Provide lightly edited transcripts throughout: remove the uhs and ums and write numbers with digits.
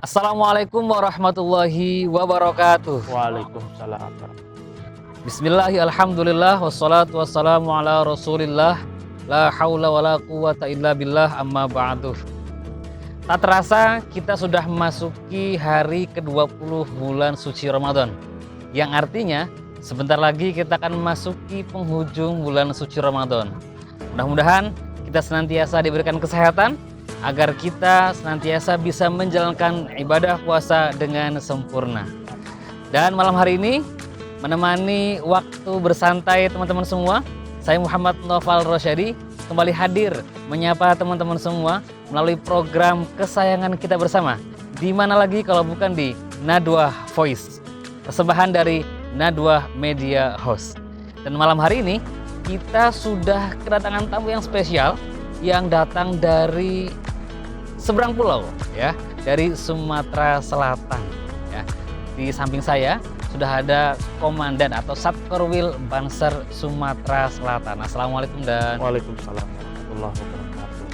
Assalamualaikum warahmatullahi wabarakatuh. Waalaikumsalam. Bismillahirrahmanirrahim. Wassalatu wassalamu ala rasulillah. La haula wa la quwata illa billah, amma ba'du. Tak terasa kita sudah memasuki hari ke-20 bulan suci Ramadan, yang artinya sebentar lagi kita akan memasuki penghujung bulan suci Ramadan. Mudah-mudahan kita senantiasa diberikan kesehatan agar kita senantiasa bisa menjalankan ibadah puasa dengan sempurna. Dan malam hari ini menemani waktu bersantai teman-teman semua, saya Muhammad Noval Rosyadi kembali hadir menyapa teman-teman semua melalui program kesayangan kita bersama. Di mana lagi kalau bukan di Nadwa Voice, persembahan dari Nadwa Media House. Dan malam hari ini kita sudah kedatangan tamu yang spesial yang datang dari seberang pulau, ya, dari Sumatera Selatan. Ya. Di samping saya sudah ada komandan atau Satkorwil Banser Sumatera Selatan. Assalamualaikum Dan. Waalaikumsalam warahmatullahi wabarakatuh.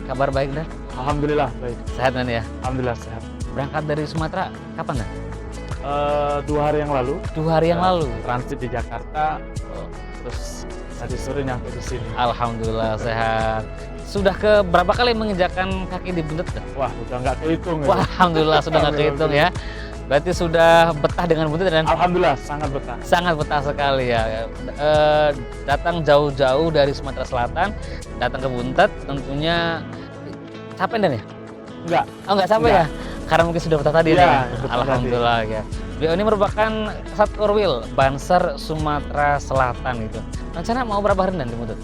Kabar baik Dan? Alhamdulillah baik. Sehat Dan ya? Alhamdulillah sehat. Berangkat dari Sumatera kapan Dan? 2 hari yang lalu. 2 hari yang lalu. Transit di Jakarta, terus tadi sore nyampe di sini. Alhamdulillah sehat. Sudah ke berapa kali menginjakan kaki di Buntet Dan? Wah, udah nggak kehitung. Wah, alhamdulillah sudah nggak kehitung ya. Berarti sudah betah dengan Buntet Dan? Alhamdulillah sangat betah. Sangat betah sekali ya. Datang jauh-jauh dari Sumatera Selatan, datang ke Buntet, tentunya capek Dan ya? Enggak. Oh nggak capek ya? Karena mungkin sudah betah tadi Iya, ya? betah Alhamdulillah ya. Beliau ini merupakan Satkorwil Banser Sumatera Selatan gitu. Rencana mau berapa hari Dan di Buntet?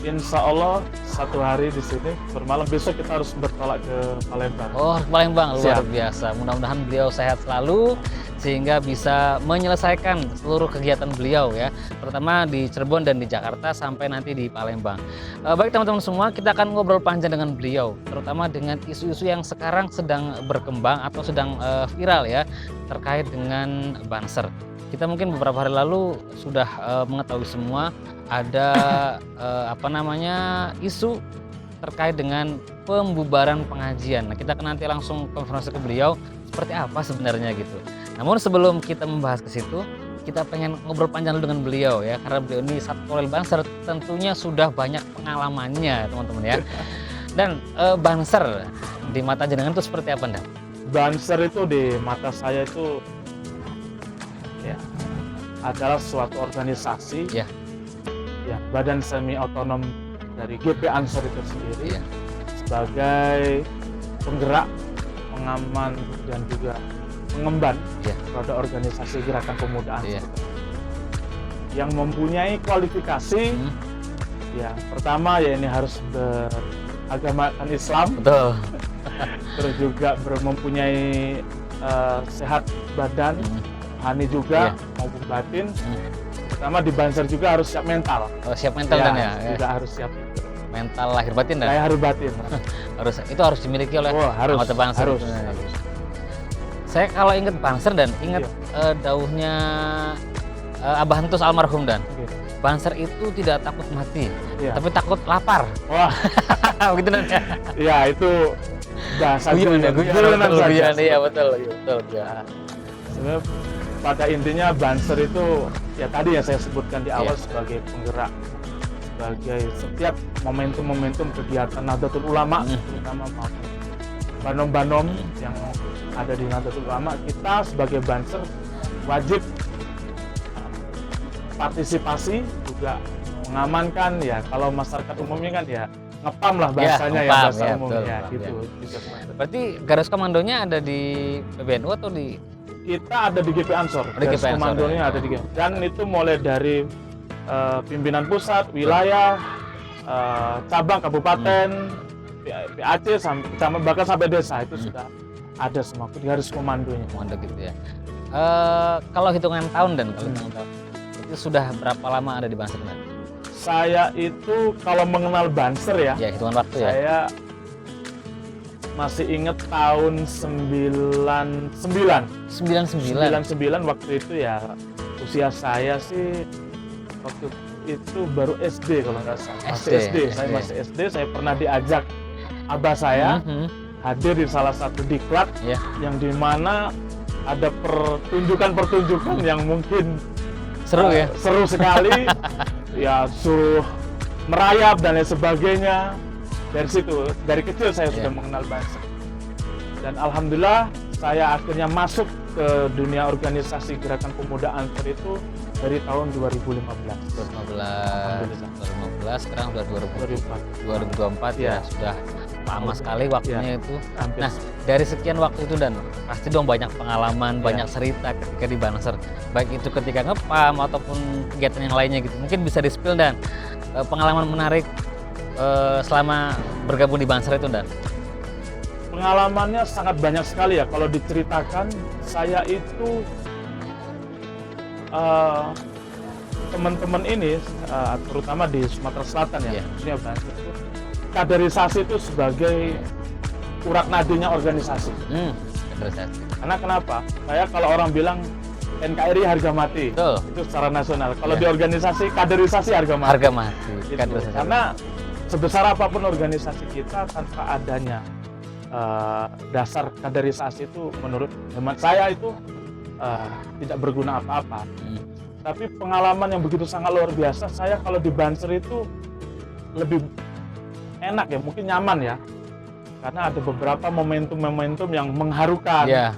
Insya Allah 1 hari di sini, bermalam besok kita harus bertolak ke Palembang. Oh, Palembang luar Siap. biasa. Mudah-mudahan beliau sehat selalu sehingga bisa menyelesaikan seluruh kegiatan beliau ya, terutama di Cirebon dan di Jakarta sampai nanti di Palembang. Baik teman-teman semua, kita akan ngobrol panjang dengan beliau, terutama dengan isu-isu yang sekarang sedang berkembang atau sedang viral ya, terkait dengan Banser. Kita mungkin beberapa hari lalu sudah mengetahui semua ada isu terkait dengan pembubaran pengajian. Nah, kita akan nanti langsung konfirmasi ke beliau seperti apa sebenarnya gitu. Namun sebelum kita membahas ke situ, kita pengen ngobrol panjang dulu dengan beliau ya, karena beliau ini Satkorwil Banser tentunya sudah banyak pengalamannya teman-teman ya. Dan Banser di mata jenengan itu seperti apa Dan? Banser itu di mata saya itu ya adalah suatu organisasi, Ya. ya, badan semi otonom dari GP Ansor itu sendiri, Ya. sebagai penggerak, pengaman dan juga pengemban Ya. pada organisasi gerakan pemuda Ansor, Ya. yang mempunyai kualifikasi. Ya, pertama ya ini harus beragamakan Islam, Betul. terus juga mempunyai sehat badan, rohani juga maupun batin. Pertama di Banser juga harus siap mental. Oh, siap mental Dan ya? Juga harus siap Mental lahir batin Dan? saya harus batin. Itu harus dimiliki oleh harus, anggota Banser. harus. Saya kalau inget Banser Dan, inget dauhnya Abah Hentus almarhum Dan. Oke. Banser itu tidak takut mati, Iya. tapi takut lapar. Wah, Begitu Dan ya? ya itu bahasa Guyon ya, guyonan saja. guyon. Iya betul, betul. Ya. Sebenarnya pada intinya Banser itu ya tadi yang saya sebutkan di awal, sebagai penggerak, sebagai setiap momentum-momentum kegiatan Nahdlatul Ulama, terutama maupun banom-banom yang ada di Nahdlatul Ulama, kita sebagai Banser wajib partisipasi, juga mengamankan ya, kalau masyarakat umumnya kan ya ngepam lah bahasanya, ngepam, bahasa ya, umumnya betul, gitu. Berarti garis komandonya ada di PBNU atau di? Kita ada di GP Ansor, Di GP Ansor, komandonya ya. ada di GP, dan itu mulai dari pimpinan pusat, wilayah, cabang, kabupaten, PAC, bahkan sampai desa itu sudah ada semua di garis komandonya. Komando gitu ya. Kalau hitungan tahun Dan, kalau hitungan tahun, itu sudah berapa lama ada di Banser Dan? Saya itu kalau mengenal Banser ya, Ya, hitungan waktu ya. saya masih ingat tahun 99 waktu itu ya, usia saya sih waktu itu baru SD kalau nggak salah. Masih SD, SD, saya masih SD, saya pernah diajak abah saya hadir di salah satu diklat yang dimana ada pertunjukan yang mungkin seru ya, seru sekali. Ya, suruh merayap dan lain sebagainya. Dari situ, dari kecil saya sudah mengenal Banser. Dan alhamdulillah saya akhirnya masuk ke dunia organisasi Gerakan Pemuda Ansor itu dari tahun 2015. 2015, sekarang udah 2024 ya, sudah lama sekali waktunya itu. Nah, dari sekian waktu itu dan pasti dong banyak pengalaman, banyak cerita ketika di Banser, baik itu ketika ngepam ataupun kegiatan yang lainnya gitu. Mungkin bisa di-spill dan pengalaman menarik selama bergabung di Banser itu, Dan. Pengalamannya sangat banyak sekali ya. Kalau diceritakan, saya itu teman-teman ini terutama di Sumatera Selatan ya, khususnya Banser itu, kaderisasi itu sebagai urat nadinya organisasi. Kaderisasi. Karena kenapa? Saya kalau orang bilang NKRI harga mati, betul, itu secara nasional. Kalau di organisasi, kaderisasi harga mati. Harga mati. Gitu. Karena sebesar apapun organisasi kita, tanpa adanya dasar kaderisasi itu, menurut hemat saya itu tidak berguna apa-apa. Tapi pengalaman yang begitu sangat luar biasa, saya kalau di Banser itu lebih enak ya, mungkin nyaman ya, karena ada beberapa momentum-momentum yang mengharukan,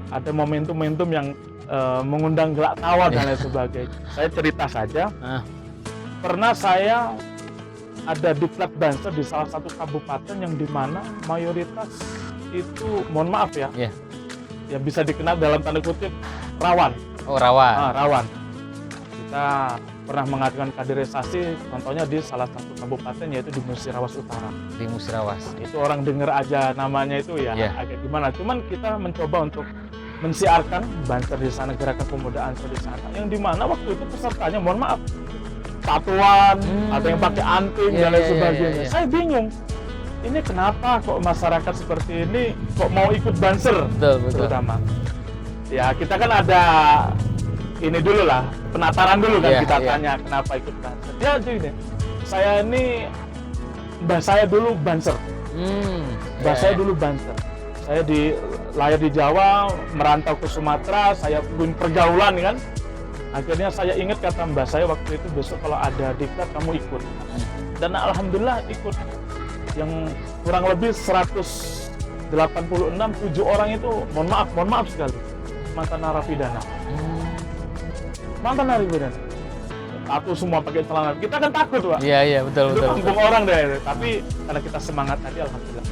ada momentum-momentum yang mengundang gelak tawa dan lain sebagainya. Saya cerita saja, pernah saya ada diklat Banser di salah satu kabupaten yang dimana mayoritas itu, mohon maaf ya, ya bisa dikenal dalam tanda kutip rawan. Oh, rawan. Rawan. Kita pernah mengadakan kaderisasi, contohnya di salah satu kabupaten yaitu di Musirawas Utara. Di Musirawas. Itu orang dengar aja namanya itu ya agak gimana. Cuman kita mencoba untuk mensiarkan Banser di sana, Gerakan Pemuda Ansor di sana. Yang dimana waktu itu pesertanya, mohon maaf, tatuan atau yang pakai anting dan lain sebagainya. Saya bingung. Ini kenapa kok masyarakat seperti ini kok mau ikut Banser? Betul. Terutama. Ya kita kan ada ini dulu lah, penataran dulu kan, kita tanya kenapa ikut Banser. Ya ini, saya ini mbah saya dulu Banser. Mbah saya dulu Banser. Saya lahir di Jawa, merantau ke Sumatera, saya pun pergaulan kan. Akhirnya saya ingat kata mbah saya waktu itu, besok kalau ada diklat kamu ikut. Dan alhamdulillah ikut. Yang kurang lebih 186, 7 orang itu, mohon maaf sekali, mantan narapidana. Mantan narapidana. Tato semua pakai celana. Kita kan takut, Pak. Iya, betul. Kampung orang deh. Tapi karena kita semangat tadi, alhamdulillah.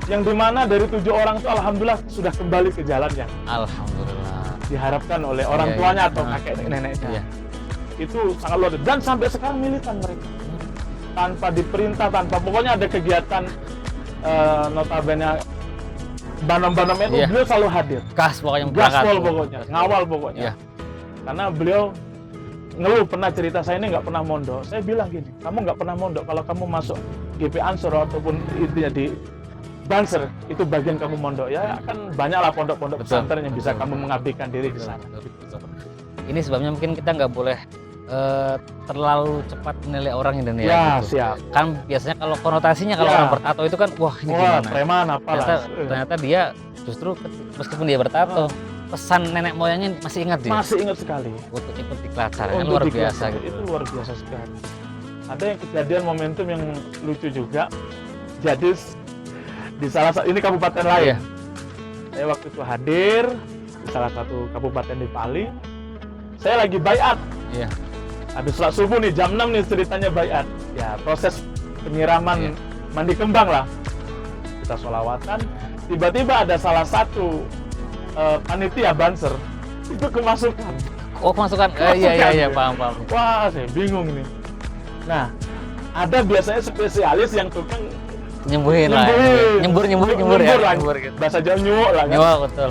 Yang dimana dari 7 orang itu alhamdulillah sudah kembali ke jalannya. Alhamdulillah. Diharapkan oleh orang tuanya atau kakek neneknya. Itu sangat luar biasa. Dan sampai sekarang militan mereka. Tanpa diperintah, pokoknya ada kegiatan notabene Banom-banom itu beliau selalu hadir. Gaspol pokoknya, ngawal pokoknya. Karena beliau ngeluh, pernah cerita, saya ini nggak pernah mondok. Saya bilang gini, kamu nggak pernah mondok, kalau kamu masuk GP Ansor ataupun intinya di Banser, itu bagian kamu mondok. Ya kan banyaklah pondok-pondok pesantren yang bisa kamu mengabdikan diri di sana. Ini sebabnya mungkin kita nggak boleh terlalu cepat menilai orang Indonesia. Ya, gitu. Siap. Kan biasanya kalau konotasinya kalau orang bertato itu kan wah ini gimana? Preman apalah. Ternyata dia justru meskipun dia bertato, pesan nenek moyangnya masih ingat dia. Masih ingat sekali. Untuk ikut diklat kan luar biasa gitu. Itu luar biasa sekali. Ada yang kejadian momentum yang lucu juga. Jadi di salah satu, ini kabupaten lain. Saya waktu itu hadir di salah satu kabupaten di Bali. Saya lagi baiat. Habis sholat subuh nih, jam 6 nih ceritanya baiat. Ya, proses penyiraman mandi kembang lah. Kita sholawatan, tiba-tiba ada salah satu panitia Banser itu kemasukan. Oh, kemasukan? Iya, paham. Wah, saya bingung ini. Nah, ada biasanya spesialis yang tukang nyembuhin lah. Nyembur ya. Gitu. Bahasa Jawa nyuwuk lah kan. Nyuwuk, betul.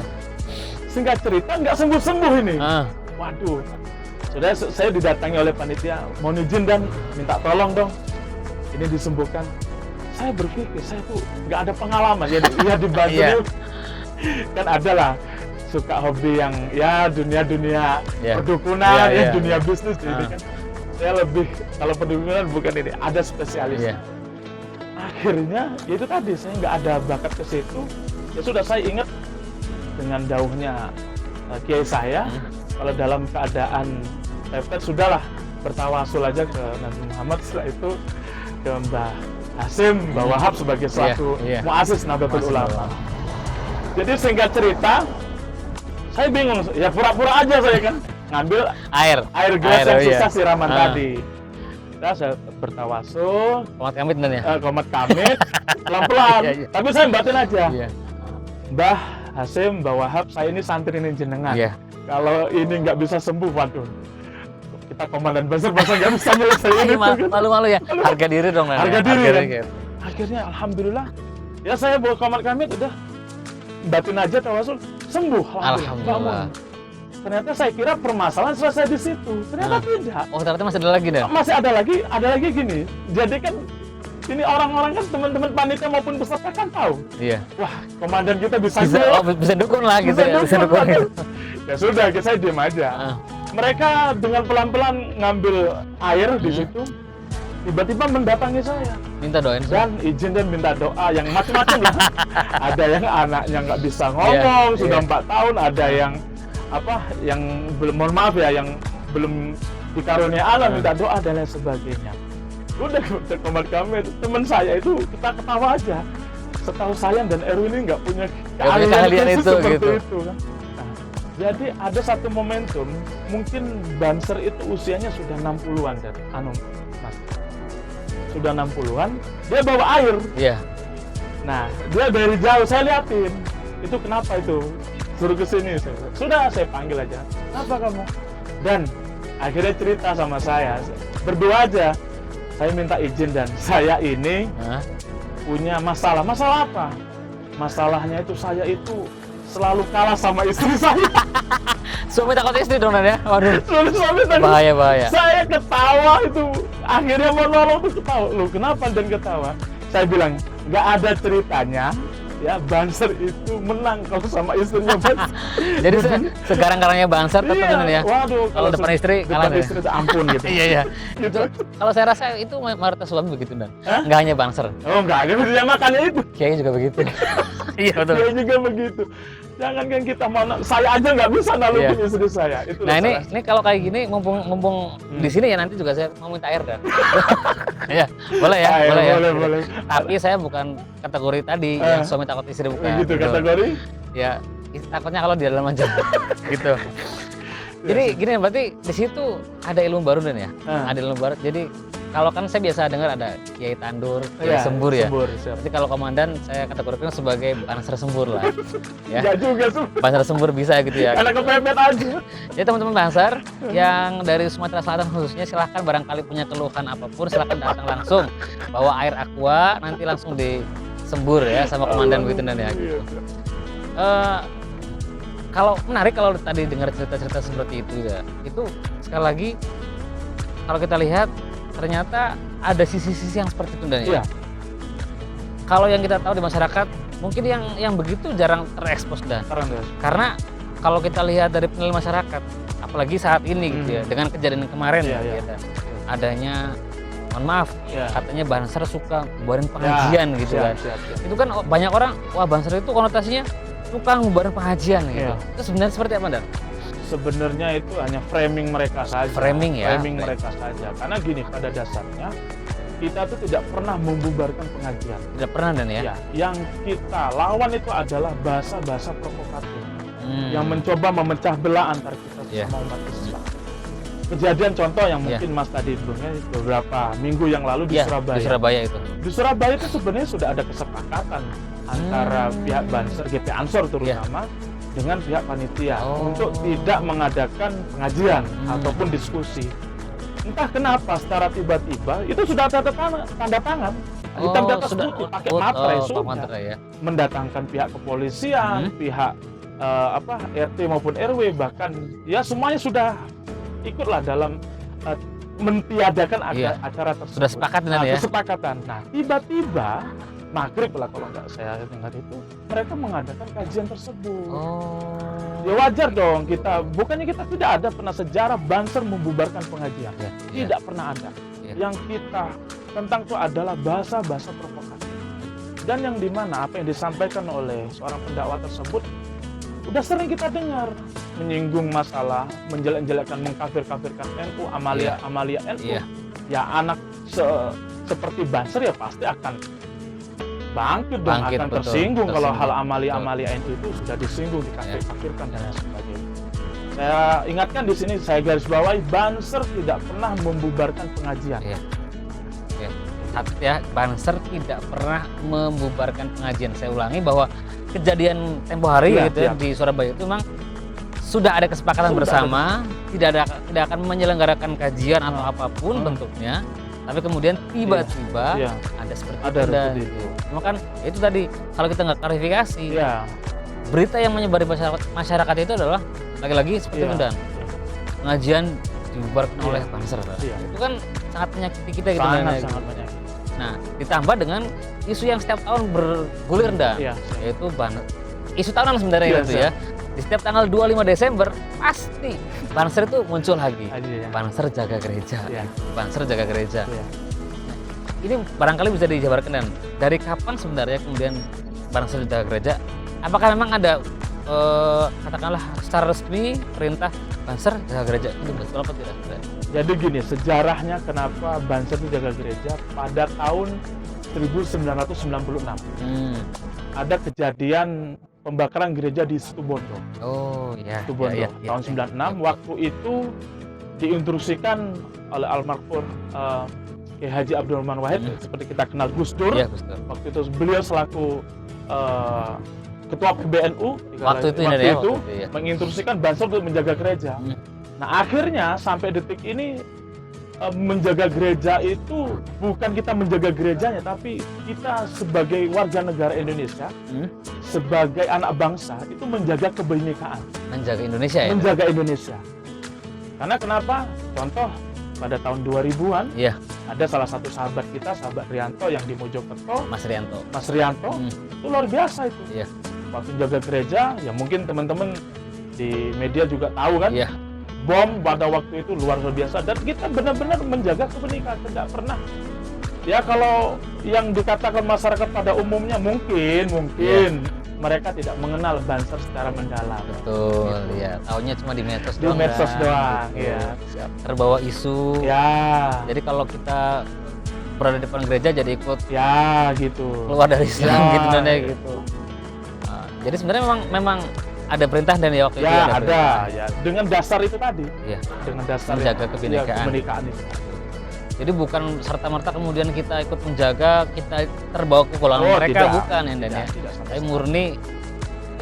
Singkat cerita nggak sembuh-sembuh ini. Waduh. Sudah saya didatangi oleh panitia, mohon izin dan minta tolong dong, ini disembuhkan. Saya berpikir, saya tuh nggak ada pengalaman ya di Banser. Kan ada lah, suka hobi yang ya dunia perdukunan, dunia bisnis ini kan. Saya lebih, kalau perdukunan bukan ini, ada spesialis. akhirnya ya itu tadi, saya nggak ada bakat ke situ. Ya sudah, saya ingat dengan dauhnya kiai saya, kalau dalam keadaan pepet sudahlah bertawasul aja ke Nabi Muhammad, setelah itu ke Mbah Hasim, Mbah Wahab sebagai selaku muassis Nahdlatul Ulama. Jadi singkat cerita, saya bingung, ya pura-pura aja saya kan ngambil air gelas yang sisa siraman tadi. Nah, saya bertawasul, Komat kamit dan ya. komat kamit, pelan-pelan. Tapi saya batin aja. Mbah Hasim, Mbah Wahab, saya ini santri ini jenengan. Kalau ini nggak bisa sembuh, waduh, kita komandan besar nggak bisa nyelesain itu. Malu-malu ya. Harga diri dong. Harga diri kan. Akhirnya alhamdulillah, ya saya bawa komat kamit, udah batin aja tawasul, sembuh. Alhamdulillah. Ternyata saya kira permasalahan selesai di situ. Ternyata tidak. Oh, ternyata masih ada lagi dah. Masih ada lagi gini. Jadi kan ini orang-orang kan, teman-teman panitia maupun peserta kan tahu. Wah, komandan kita bisa dukun lah gitu ya. Bisa dukun. Ya sudah, saya diam aja. Mereka dengan pelan-pelan ngambil air di situ. Tiba-tiba mendatangi saya. Minta doain. Dan izin dan minta doa yang macam-macam lah. Ada yang anaknya nggak bisa ngomong, sudah 4 tahun. Ada yang yang belum, mohon maaf ya, yang belum dikarunia Allah, minta doa dan lain sebagainya. Udah komat kami, teman saya itu kita ketawa aja. Setahu saya dan Erwin ini nggak punya keahlian itu seperti itu kan. Nah, jadi ada satu momentum, mungkin Banser itu usianya sudah 60-an dari Mas. Sudah 60-an, dia bawa air. Nah, dia dari jauh saya liatin. Itu kenapa itu? Suruh ke sini. Sudah, saya panggil aja. Kenapa kamu? Dan akhirnya cerita sama saya. Berdua aja. Saya minta izin dan saya ini punya masalah. Masalah apa? Masalahnya itu saya itu selalu kalah sama istri saya. Suami takut istri dong ya? Waduh. Suami takut. Bahaya. Saya ketawa itu. Akhirnya mau nolong tuh ketawa. Loh, kenapa dan ketawa? Saya bilang, nggak ada ceritanya. Ya, Banser itu menang kalau sama istrinya Banser. Jadi sekarang-karangnya Banser tetap ya. Waduh, kalau depan istri kalah depan istri itu ampun gitu. Iya. Itu kalau saya rasa itu mayoritas suami begitu dan nggak hanya Banser. Oh, nggak ada, dia makanya itu. Kiai juga begitu. Iya betul. Kiai juga begitu. Jangankan kita mau, saya aja nggak bisa nalupin istri saya. Itu nah ini kalau kayak gini, mumpung di sini ya, nanti juga saya mau minta air dan. Iya, boleh ya, boleh. Tapi saya bukan kategori tadi yang suami takut istri, bukan. Gitu kategori? Ya, takutnya kalau di dalam aja. Gitu. Jadi gini, berarti di situ ada ilmu baru dan ya, ada ilmu baru. Jadi kalau kan saya biasa dengar ada Kiai Tandur, Kiai Sembur ya. Jadi kalau komandan saya kategorikan sebagai Banser Sembur lah. Ya. Enggak juga tuh. Banser Sembur bisa gitu ya. Karena kepepet aja. Jadi teman-teman Banser yang dari Sumatera Selatan khususnya, silahkan barangkali punya keluhan apapun, silahkan datang langsung bawa air aqua, nanti langsung disembur ya sama komandan begitu dan ya. Gitu. Kalau menarik kalau tadi dengar cerita-cerita seperti itu ya, itu sekali lagi kalau kita lihat ternyata ada sisi-sisi yang seperti itu dan ya. Kalau yang kita tahu di masyarakat mungkin yang begitu jarang terekspos dan karena kalau kita lihat dari penilaian masyarakat, apalagi saat ini gitu ya, dengan kejadian kemarin gitu, adanya, mohon maaf, katanya Banser suka bubarin pengajian gitu kan. Itu kan banyak orang, wah Banser itu konotasinya suka ngubarin pengajian gitu. Itu sebenarnya seperti apa, Dan? Sebenarnya itu hanya framing mereka saja. Framing mereka saja. Karena gini, pada dasarnya kita tuh tidak pernah membubarkan pengajian. Tidak pernah dan ya? Yang kita lawan itu adalah bahasa-bahasa provokatif yang mencoba memecah belah antar kita sama umat Islam. Kejadian contoh yang mungkin Mas tadi bilangnya beberapa minggu yang lalu di Surabaya. Di Surabaya itu. Di Surabaya itu sebenarnya sudah ada kesepakatan antara pihak Banser, GP Ansor terutama, dengan pihak panitia untuk tidak mengadakan pengajian ataupun diskusi. Entah kenapa secara tiba-tiba itu sudah tanda tangan hitam di atas putih pakai materai sudah mendatangkan pihak kepolisian, pihak RT maupun RW, bahkan ya semuanya sudah ikutlah dalam mentiadakan acara tersebut. Sudah sepakat dengan ya? Kesepakatan. Nah, tiba-tiba maghrib lah kalau nggak saya dengar itu, mereka mengadakan kajian tersebut. Ya wajar dong, bukannya kita tidak ada pernah sejarah Banser membubarkan pengajian. Tidak pernah ada. Yang kita tentang itu adalah bahasa-bahasa provokatif. dan yang dimana apa yang disampaikan oleh seorang pendakwa tersebut udah sering kita dengar, menyinggung masalah, menjelek-jelekkan, mengkafir-kafirkan NU, Amalia NU. Ya anak seperti Banser ya pasti akan bangkit dong, akan tersinggung kalau hal Amalia NU itu sudah disinggung, dikafir-kafirkan dan lain sebagainya. Saya ingatkan di sini, saya garis bawahi, Banser tidak pernah membubarkan pengajian. Banser tidak pernah membubarkan pengajian. Saya ulangi bahwa kejadian tempo hari di Surabaya itu memang sudah ada kesepakatan bersama, tidak akan menyelenggarakan kajian atau apapun bentuknya. Tapi kemudian tiba-tiba ada seperti itu. Cuma kan itu tadi, kalau kita nggak klarifikasi, berita yang menyebar di masyarakat itu adalah lagi-lagi seperti itu, dan pengajian dibubarkan oleh Banser. Itu kan sangat menyakiti kita gitu. Sangat menyakiti. Nah, ditambah dengan isu yang setiap tahun bergulir, yaitu isu tahunan sebenarnya itu ya. Di setiap tanggal 25 Desember pasti Banser itu muncul lagi. Banser jaga gereja. Banser jaga gereja. Ini barangkali bisa dijabarkan, dan dari kapan sebenarnya kemudian Banser jaga gereja? Apakah memang ada katakanlah secara resmi perintah Banser jaga gereja? Itu betul apa tidak? Jadi gini, sejarahnya kenapa Banser itu jaga gereja pada tahun 1996. Ada kejadian pembakaran gereja di Situbondo. Situbondo. Tahun 96, waktu itu diinstruksikan oleh almarhum Kiai Haji Abdurrahman Wahid, seperti kita kenal Gus Dur. Waktu itu beliau selaku ketua PBNU waktu itu menginstruksikan Banser untuk menjaga gereja. Nah, akhirnya sampai detik ini menjaga gereja itu bukan kita menjaga gerejanya, tapi kita sebagai warga negara Indonesia, sebagai anak bangsa itu menjaga kebinekaan, menjaga Indonesia ya. Menjaga Indonesia. Karena kenapa? Contoh pada tahun 2000-an ada salah satu sahabat kita, sahabat Rianto yang di Mojokerto, Mas Rianto, itu luar biasa itu. Waktu jaga gereja, ya mungkin teman-teman di media juga tahu kan, bom pada waktu itu luar biasa, dan kita benar-benar menjaga kebenekaan, tidak pernah. Ya kalau yang dikatakan masyarakat pada umumnya mungkin mereka tidak mengenal Banser secara mendalam. Betul, taunya cuma di medsos doang. Di medsos doang, terbawa isu. Jadi kalau kita berada di depan gereja jadi ikut gitu. Keluar dari Islam gitu. Jadi sebenarnya memang ada perintah dan waktu itu ada dengan dasar itu tadi. Dengan dasar menjaga kebinekaan itu. Jadi bukan serta-merta kemudian kita ikut menjaga, kita terbawa ke golongan mereka, bukan ya. Tapi murni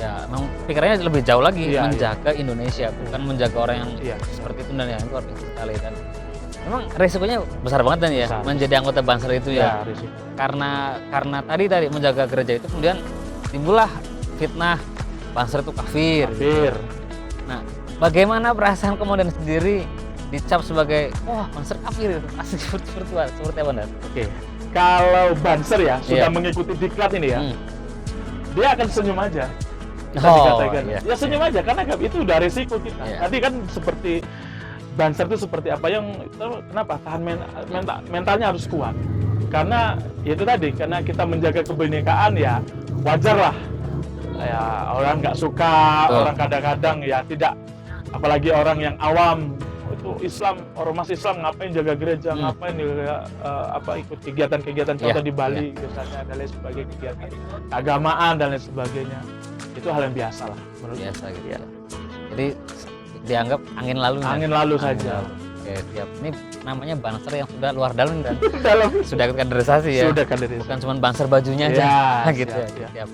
memang pikirannya lebih jauh lagi, menjaga Indonesia, bukan menjaga orang yang seperti itu, dan itu harus sekali. Dan memang resikonya besar banget dan menjadi anggota Banser itu karena tadi menjaga gereja itu kemudian timbullah fitnah Banser itu kafir. Nah, bagaimana perasaan kemudian sendiri dicap sebagai Banser kafir itu? Asli seperti apa, Bang? Kalau Banser sudah mengikuti diklat ini dia akan senyum aja. Ya senyum aja, karena itu udah resiko kita. Tadi kan seperti Banser itu seperti apa yang kenapa tahan mentalnya harus kuat. Karena itu tadi, karena kita menjaga kebinekaan wajar lah. Orang nggak suka, orang kadang-kadang tidak, apalagi orang yang awam itu Islam, ormas Islam ngapain jaga gereja, ngapain ikut kegiatan-kegiatan contoh di Bali biasanya, dan lain sebagainya, kegiatan keagamaan dan lain sebagainya, itu hal yang biasa lah menurut gitu. Jadi dianggap angin lalu saja. Siap. Ini namanya Banser yang sudah luar dalam dan sudah kaderisasi ya. Bukan cuma Banser bajunya aja gitu. Siap.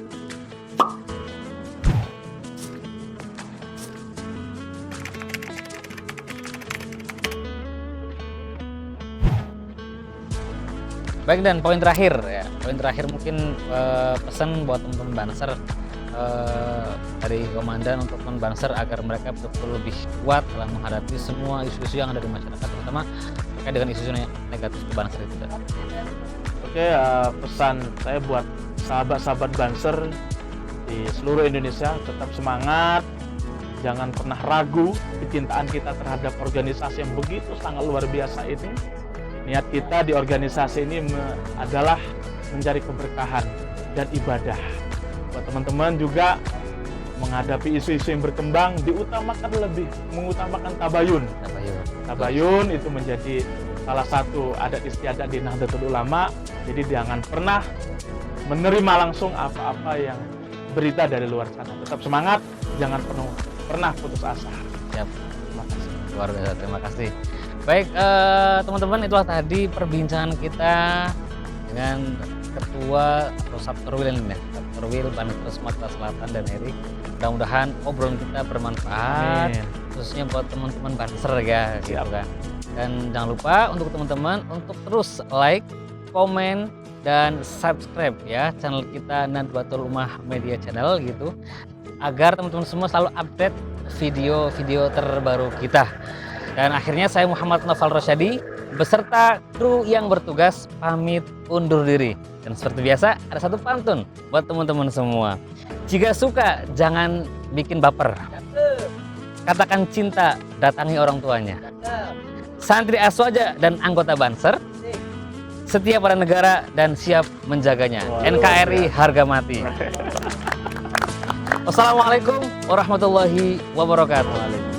Baik, dan poin terakhir mungkin pesan buat teman-teman Banser dari komandan untuk teman Banser agar mereka betul-betul lebih kuat dalam menghadapi semua isu-isu yang ada di masyarakat, terutama terkait dengan isu-isu negatif ke Banser itu. Pesan saya buat sahabat-sahabat Banser di seluruh Indonesia, tetap semangat, jangan pernah ragu kecintaan kita terhadap organisasi yang begitu sangat luar biasa ini. Niat kita di organisasi ini adalah mencari keberkahan dan ibadah. Buat teman-teman juga menghadapi isu-isu yang berkembang, mengutamakan tabayun. Tabayun itu menjadi salah satu adat istiadat di Nahdlatul Ulama. Jadi jangan pernah menerima langsung apa-apa yang berita dari luar sana. Tetap semangat, jangan pernah putus asa. Siap. Terima kasih. Luar biasa, terima kasih. Baik, teman-teman, itulah tadi perbincangan kita dengan Ketua atau Sabtorwil ini, Sabtorwil Banatur Sumatera Selatan dan Erik. Mudah-mudahan obrolan kita bermanfaat, khususnya buat teman-teman Banser ya, gitu kan. Dan jangan lupa untuk teman-teman untuk terus like, komen, dan subscribe ya channel kita Nahdlatul Ummah Media Channel gitu, agar teman-teman semua selalu update video-video terbaru kita. Dan akhirnya saya Muhammad Naufal Rosyadi beserta kru yang bertugas pamit undur diri. Dan seperti biasa ada satu pantun buat teman-teman semua. Jika suka jangan bikin baper. Katakan cinta, datangi orang tuanya. Santri Aswaja dan anggota Banser setia pada negara dan siap menjaganya. NKRI harga mati. Wassalamualaikum warahmatullahi wabarakatuh.